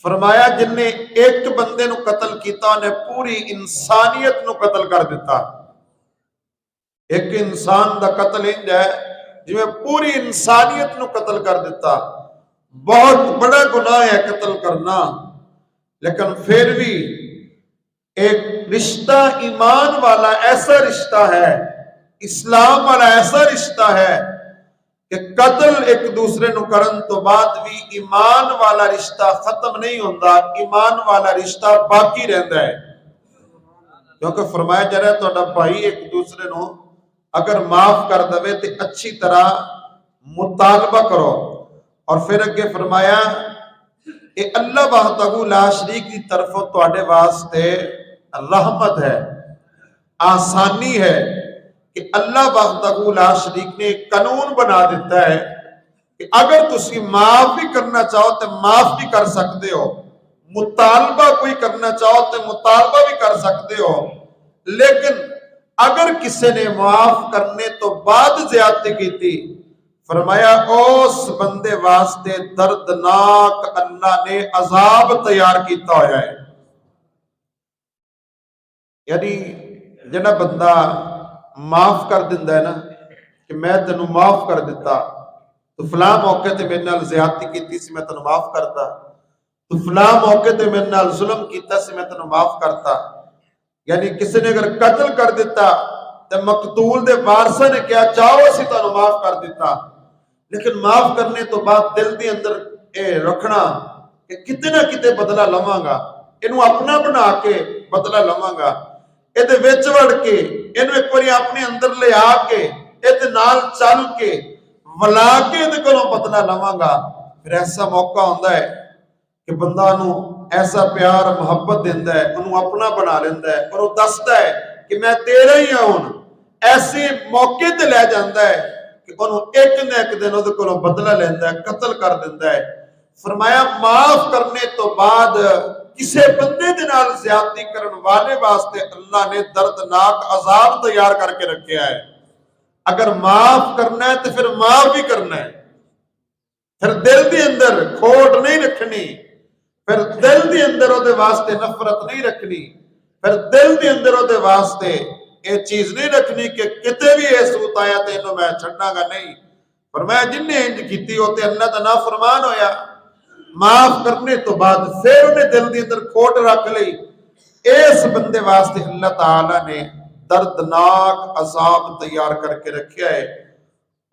फरमाया जिन्हें एक बंदे नूं कतल किया उन्हें पूरी इंसानियत नूं कतल कर दिता। एक इंसान का कतल इंज है जिवें पूरी इंसानियत नूं कतल कर दिता। बहुत बड़ा गुनाह है कतल करना, लेकिन फिर भी एक रिश्ता ईमान वाला ऐसा रिश्ता है, इस्लाम वाला ऐसा रिश्ता है कि कतल एक दूसरे नूं करन तो बाद भी ईमान वाला रिश्ता खत्म नहीं होता, ईमान वाला रिश्ता बाकी रहता है। क्योंकि फरमाया जा रहा है तुहाडा भाई एक दूसरे नूं अगर माफ कर दे तो अच्छी तरह मुतालबा करो। और फिर अगे फरमाया ये अल्लाह वहदहू ला शरीक की तरफों तुहाडे वास्ते रहमत है, आसानी है कि अल्लाह वहदहू ला शरीक ने कानून बना दिता है कि अगर तुसी माफ भी करना चाहो तो माफ भी कर सकते हो, मुतालबा कोई करना चाहो तो मुतालबा भी कर सकते हो। लेकिन अगर किसी ने माफ करने तो बाद ज्यादती की थी, फरमाया उस बंदे वास्ते दर्दनाक अल्लाह ने अजाब तैयार किया होया है। यानी जिहड़ा बंदा माफ कर दिंदा है ना कि मैं तेनू माफ कर दिता, तो फलां मौके ते मेरे नाल ज्यादती की सी मैं तेनू माफ करता, तो फलां मौके ते मेरे नाल जुल्म कीता सी मैं तेनू माफ करता। यानी किसी ने अगर कत्ल कर दिता तो मकतूल दे वारसां ने क्या चाहो असीं तुहानू माफ कर दिता, लेकिन माफ करने तो बाद दिल के अंदर ये रखना कि किते ना किते बदला लवांगा, इनू अपना बना के बदला लवांगा, इहदे विच वड़ के इनू एक बारी अपने अंदर ले आके इहदे नाल चल के वला के इहदे कोलों बदला लवांगा। फिर ऐसा मौका होंदा है कि बंदा नू ऐसा प्यार मुहब्बत देंदा है, उन्होंने अपना बना लेंदा है और वो दसदा है कि मैं तेरा ही हां। हुण ऐसे मौके ते लै जांदा है कि उन्होंने एक न एक दिन उहदे कोलों बदला लैंदा है, कतल कर दिंदा है। फरमाया माफ करने तो बाद किसी बंदे दे नाल ज्यादती करन वाले वास्ते अल्लाह ने दर्दनाक अजाब तैयार करके रखा है। अगर माफ करना है तो फिर माफ भी करना है, फिर दिल के अंदर खोट नहीं रखनी, फिर दिल के अंदर उहदे वास्ते नफरत नहीं रखनी, फिर दिल के अंदर उहदे वास्ते ये चीज नहीं रखनी कि किते भी ये सूत आया तो इन्हों मैं छड्डांगा नहीं। फरमाया जिन्हें इंज कीती हो ते अल्लाह दा नाफरमान होया। माफ करने तो बाद फिर उन्हें दिल के अंदर खोट रख ली, इस बंदे वास्ते अल्लाह ताला ने दर्दनाक अजाब तैयार करके रखा है।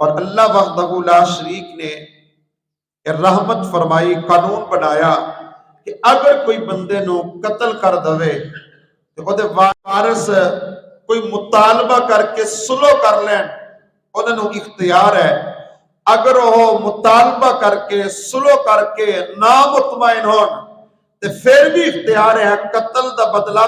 और अल्लाह वहदहू ला शरीक ने रहमत फरमाई, कानून बनाया कि अगर कोई बंदे नू कतल कर दवे तो उहदे वारिस कोई मुतालबा करके सुलह कर लैन, उन्होंने इख्तियार है। अगर वह मुतालबा करके सुलह करके ना मुतमईन होन तो फिर भी इख्तियार है कतल का बदला